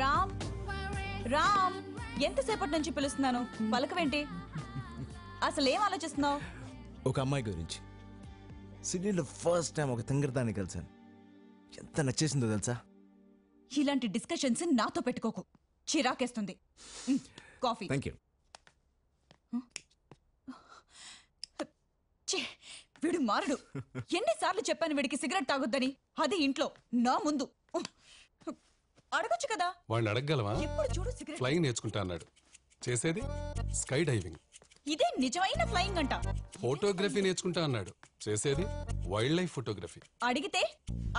రామ్ రామ్ ఎంతసేపటి నుంచి పిలుస్తున్నాను పలకవేంటి? అసలు ఏం ఆలోచిస్తున్నావు? ఒక అమ్మాయి గురించి. సిడ్నీలో ఫస్ట్ టైం ఒక తింగరదాన్ని కలిసాను. ఎంత నచ్చేసిందో తెలుసా? ఇలాంటి డిస్కషన్స్ నాతో పెట్టుకోకు, చిరాకేస్తుంది. కాఫీ. Thank you. వీడు మారడు. ఎన్నిసార్లు చెప్పాను వీడికి సిగరెట్ తాగొద్దని, అది ఇంట్లో నా ముందు. అడగొచ్చు కదా. వాడిని అడగగలవా? ఎప్పుడు చూడు సిగరెట్. ఫ్లయింగ్ నేర్చుకుంటా అన్నాడు, చేసేది స్కై డైవింగ్. ఇదే నిజమైన ఫ్లయింగ్ అంట. ఫోటోగ్రఫీ నేర్చుకుంటా అన్నాడు, చేసేది వైల్డ్ లైఫ్ ఫోటోగ్రఫీ. అడిగితే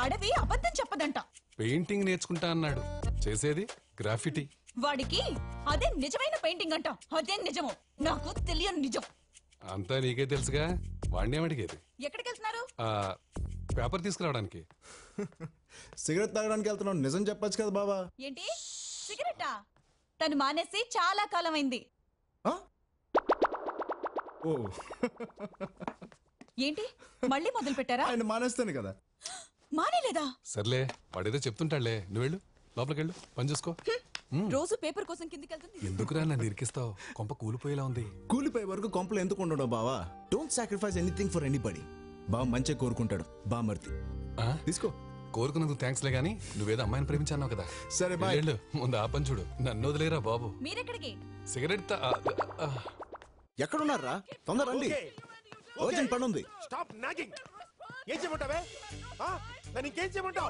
అడవి అబద్ధం చెప్పదంట. పెయింటింగ్ నేర్చుకుంటా అన్నాడు, చేసేది గ్రాఫిటీ. వాడికి అదే నిజమైన పెయింటింగ్ అంట. అదే నిజమో నాకు తెలియని నిజం. అంతా నీకే తెలుసుగా. వాడిని ఏమడిగేది? ఎక్కడికి వెళ్తున్నారు? పేపర్ తీసుకురావడానికి. సిగరెట్ తాగడానికి వెళ్తున్నావు, నిజం చెప్పొచ్చు కదా బాబా. ఏంటి సిగరెటా? తను మానేసి చాలా కాలం అయింది. ఏంటి మళ్ళీ మొదలు పెట్టారా? ఆయన మానేస్తాను కదా. మానేలేదా? సర్లే, వాడేదో చెప్తుంటాడులే, నువ్వు వెళ్ళు, లోపలికి వెళ్ళు, పని చూసుకో. రోజు పేపర్ కోసం కిందికి వెళ్తుంది. ఎందుకురా నన్ను ఇరికిస్తావు? కొంప కూలిపోయేలా ఉంది. కూలిపోయే వరకు కొంపలు ఎందుకు ఉండడం బావా? Don't sacrifice anything for anybody. బావ మంచిగా కోరుకుంటాడు. బామర్తి తీసుకో. కోరుకున్నందుకు థ్యాంక్స్ లే గానీ, నువ్వేదో అమ్మాయిని ప్రేమించావు కదా. సరే బాయ్. వెళ్ళు, ముందు ఆ పని చూడు. నన్ను వదిలేరా బాబు. మీరెక్కడికి? సిగరెట్ ఎక్కడున్నారా? తొందర రండి, అర్జెంట్ పని ఉంది. Stop nagging. ఏం చేయమంటావే? నన్ను ఇంకేం చేయమంటావు?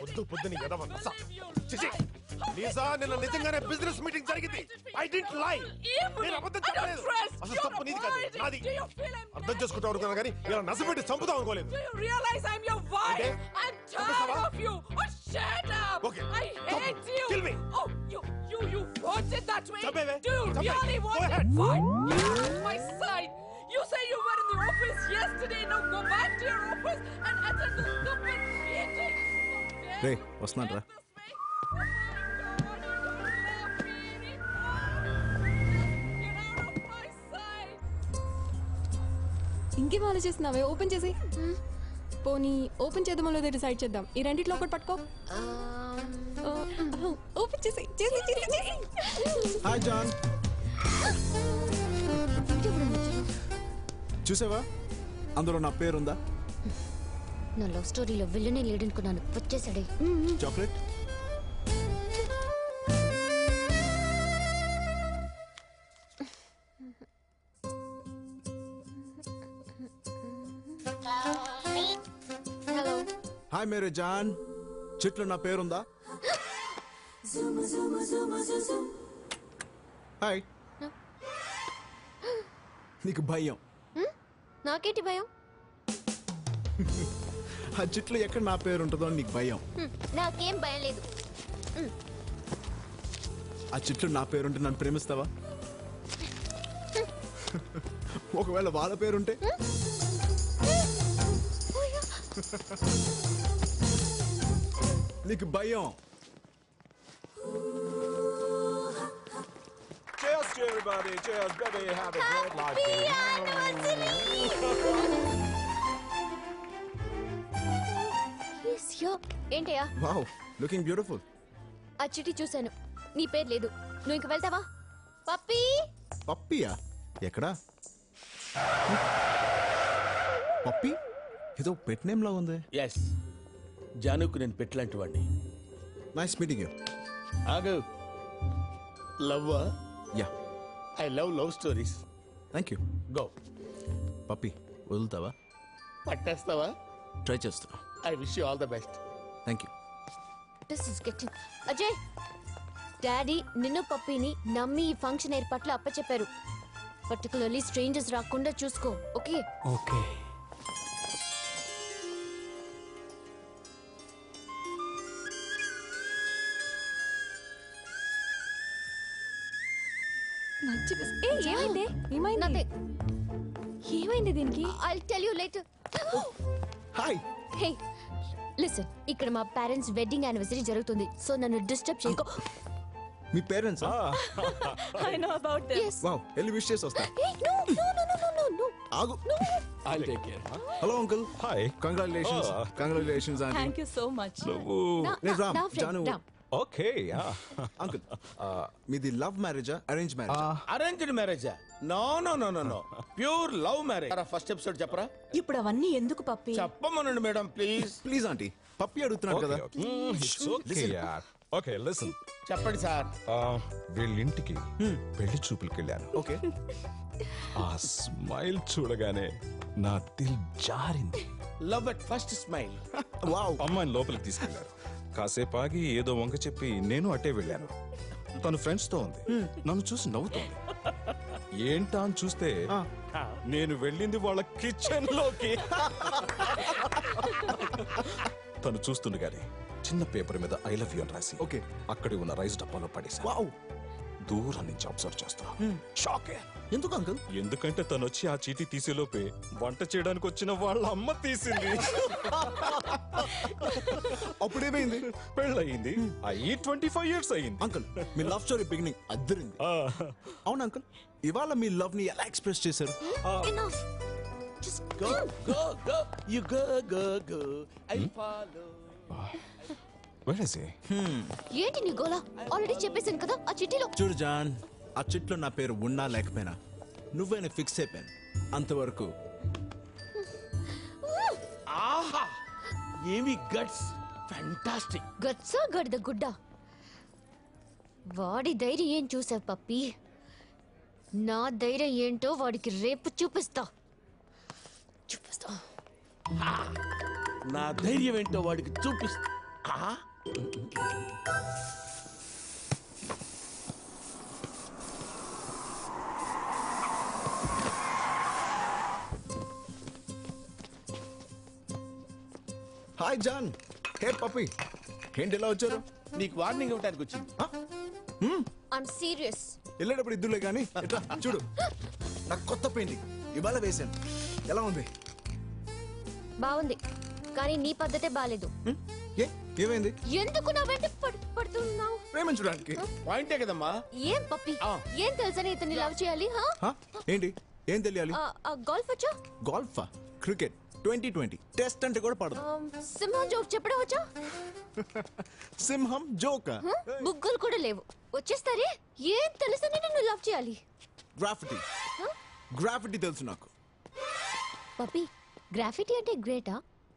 పొద్దు పొద్దుని ఎదవన్నసా. చిచి లీజా, నిన్న నిజంగానే బిజినెస్ మీటింగ్ జరిగింది. ఐ డిడ్ంట్ లై. నేను అబద్ధం చెప్పలేదు. అసలు తప్పు నీది కాదు, నాది. అర్థం చేసుకుంటావు అనుకున్నా కానీ ఇలా నసపెట్టి చంపుతాం అనుకోలేదు. Okay. Kill me. You want it that way? Chabbe, Do you really want it? Fine. Get out of my sight. You say you were in the office yesterday. Now go back to your office and attend the stupid meeting. రే వస్తున్నాను రా. ఇంకేం ఆలోచిస్తున్నావే? Open చేసి. పోనీ open చేద్దామో లేదో decide చేద్దాం. ఈ రెండిట్లో ఒకటి పట్టుకో. ఓపెన్ చేసి. హాయ్ జాన్. చూసావా అందులో నా పేరుందా? నా లవ్ స్టోరీలో విల్లనే లేడనుకున్నాను, వచ్చేసాడే. చాక్లెట్. హలో. హాయ్ మేరే జాన్, చెట్లు నా పేరుందా? హాయ్. నీకు భయం? నాకేంటి భయం? ఆ చెట్లు ఎక్కడ నా పేరు ఉంటుందో నీకు భయం. నాకేం భయం లేదు. ఆ చెట్లు నా పేరుంటే నన్ను ప్రేమిస్తావా? ఒకవేళ వాళ్ళ పేరుంటే? నీకు భయం. Cheers to everybody. Cheers, baby. Have a great life. ఏంటయ్యా? Wow, looking beautiful. ఆ చిట్టి చూశాను, నీ పేరు లేదు. నువ్వు ఇంక వెళ్తావా? పప్పీ. పప్పియా? ఎక్కడా? పప్పి ఏదో పెట్ నేమ్ లా ఉంది. ఎస్, జానుకు నేను పెట్టలాంటి వాడిని. Nice meeting you. ఆగు. లవ్వా? Yeah, I love stories. Thank you. Go. పప్పి వదులుతావా? పట్టేస్తావా? ట్రై చేస్తున్నా. I wish you all the best. Thank you. This is getting. Ajay, daddy నిన్ను పప్పీని నమ్మి ఈ ఫంక్షన్ ఏర్పాట్లు అప్పచెప్పారు. పర్టికులర్లీ స్ట్రేంజర్స్ రాకుండా చూసుకో. ఓకే? ఓకే. ఏమైంది? ఏమైంది? ఏమైంది దీనికి? I'll tell you later. Hi. Hey, listen. ఇక్కడ మా పేరెంట్స్ వెడ్డింగ్ యానివర్సరీ జరుగుతుంది, సో నన్ను డిస్టర్బ్ చేయకు. మీ parents? I know about them. Yes. Wow, వెళ్ళి విష్ చేసి వస్తా. Hey, no. ఆగు. I'll take care. Hello uncle. Hi. Congratulations. Congratulations aunty. Thank you so much. నేను రామ్, నా friend, Janu. Ram. Okay uncle మీది లవ్ మ్యారేజా అరేంజ్ మ్యారేజ్? అరేంజ్డ్ మ్యారేజా? No no no no no, pure love marriage. First episode చెప్పరా? ఇప్పుడు అవన్నీ ఎందుకు పప్పి? చెప్పమనండి మేడం ప్లీజ్. ప్లీజ్ ఆంటీ, పప్పి అడుగుతున్నాడు కదా. Okay listen. చెప్పండి సార్. వీళ్ళింటికి పెళ్లి చూపులకి వెళ్ళాను. ఓకే. ఆ స్మైల్ చూడగానే నా దిల్ జారింది. Love at first smile. Wow. అమ్మాయిని లోపలికి తీసుకెళ్లారు. కాసేపు ఆగి ఏదో వంక చెప్పి నేను అట్టే వెళ్ళాను. తను ఫ్రెండ్స్ తో ఉంది. నన్ను చూసి నవ్వుతోంది. ఏంటా అని చూస్తే నేను వెళ్ళింది వాళ్ళ కిచెన్ లోకి. తను చూస్తుండగానే చిన్న పేపర్ మీద ఐ లవ్ యూ అని రాసి ఓకే అక్కడే ఉన్న రైస్ డబ్బాలో పడేసా. వావ్. దూరం నుంచి అబ్జర్వ్ చేస్తా. షాక్. ఎందుకు అంకుల్? ఎందుకంటే తను వచ్చి ఆ చీటీ తీసేలోపే వంట చేయడానికి వచ్చిన వాళ్ళ అమ్మ తీసింది. అప్పుడేమైంది? పెళ్ళయింది. అయ్యి 25 years అయ్యింది. అంకుల్ మీ లవ్ స్టోరీ బిగినింగ్ అద్దరింది. అవును అంకుల్, ఇవాళ మీ లవ్ ని ఎలా ఎక్స్ప్రెస్ చేశారు? Enough. Just Go, go, go. You go, go, go. I follow. Where is he? ఏంటి నీ గోలా? ఆల్రెడీ చెప్పేశాను కదా ఆ చిట్టిలో. చూడు జాన్, ఆ చిట్లో నా పేరు ఉన్నా లేకపోయినా నువ్వైనా ఫిక్స్ అయిపోయాను. అంతవరకు ఆహా, ఏమి గట్స్. ఫ్యాంటాస్టిక్. గచ్చా గడిద గుడ్డ. వాడి ధైర్యం ఏం చూసావు పప్పి? నా ధైర్యం ఏంటో వాడికి రేపు చూపిస్తా. నా ధైర్యం ఏంటో వాడికి చూపిస్తా. Hi John. హే పప్పి, ఏంటి ఎలా వచ్చారు? నీకు వార్నింగ్ ఇవ్వడానికి వచ్చింది. I'm serious. వెళ్ళేటప్పుడు ఇద్దులే కానీ ఎట్లా చూడు, నాకు కొత్త పెయింటింగ్ ఇవాళ వేశాను. ఎలా ఉంది? బాగుంది, కానీ నీ పద్ధతే బాలేదు. ఏ ఏమైంది? ఎందుకు నా వెంట పడుతున్నావు? ప్రేమించడానికి. పాయింటే కదమ్మా. ఏం పప్పి, ఏం తెలుసని ఇతన్ని లవ్ చేయాలి? హా? ఏంటి ఏం తెలియాలి? గోల్ఫ్ వచ్చా? గోల్ఫా? క్రికెట్ 2020 టెస్ట్ అంటే కూడా పడదు. సింహం జోక్ చెప్పడం వచ్చా? సింహం జోకా? బుగ్గలు కూడా లేవు. వచ్చేస్తారే. ఏం తెలుసని నన్ను లవ్ చేయాలి? గ్రాఫిటీ. గ్రాఫిటీ తెలుసు నాకు. పప్పి, గ్రాఫిటీ అంటే గ్రేటా?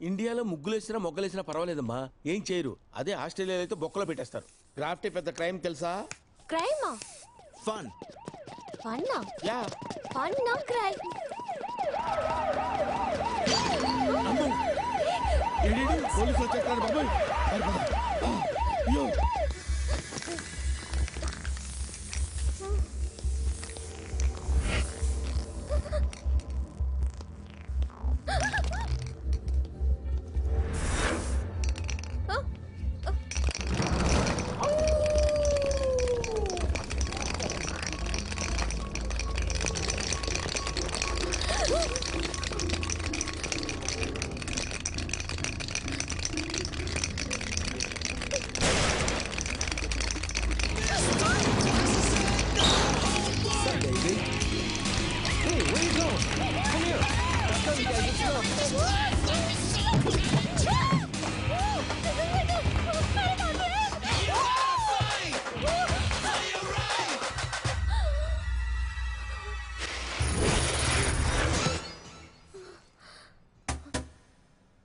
ఇండియాలో ముగ్గులేసినా మొగ్గలేసినా పర్వాలేదమ్మా, ఏం చేయరు. అదే ఆస్ట్రేలియాలో అయితే బొక్కలో పెట్టేస్తారు. గ్రాఫ్టీ పెద్ద క్రైమ్ తెలుసా? క్రైమా? ఫన్. ఫన్నా? యా. ఫన్నా క్రైమ్? పోలీసులు వచ్చేస్తారు బాబాయ్. అయ్యో.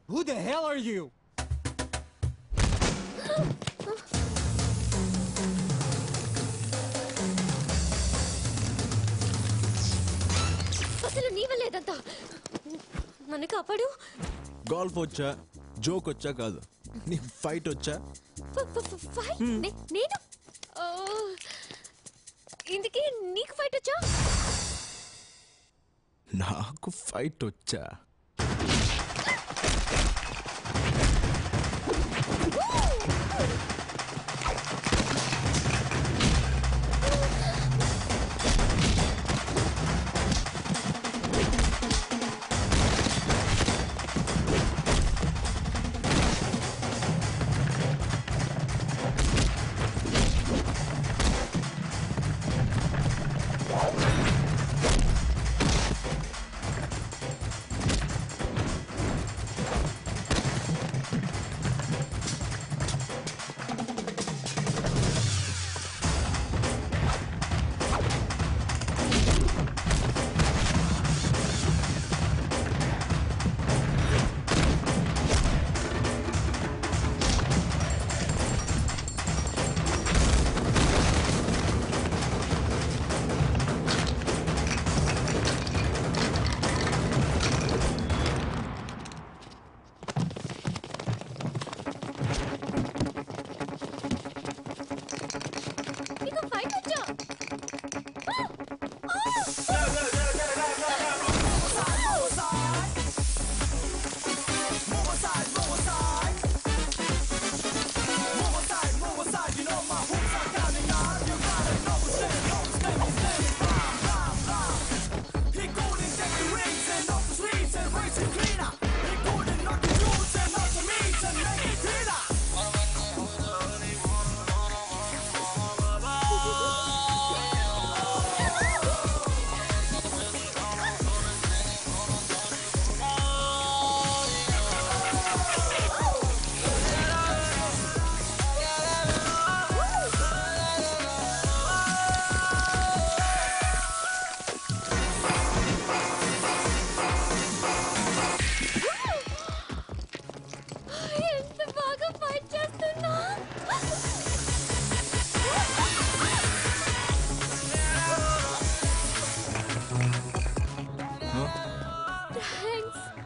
Who the hell are you? అసలు నీ వల్ల లేదంతా. నన్ను కాపాడు. గోల్ఫ్ వచ్చా, జోక్ వచ్చా కాదు, నీకు ఫైట్ వచ్చా? ఫైట్? నేను ఇందుకే నీకు ఫైట్ వచ్చా? నాకు ఫైట్ వచ్చా.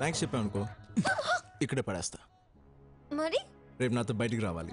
థ్యాంక్స్ చెప్పాను అనుకో ఇక్కడే పడేస్తా. మరి రేపు నాతో బయటికి రావాలి.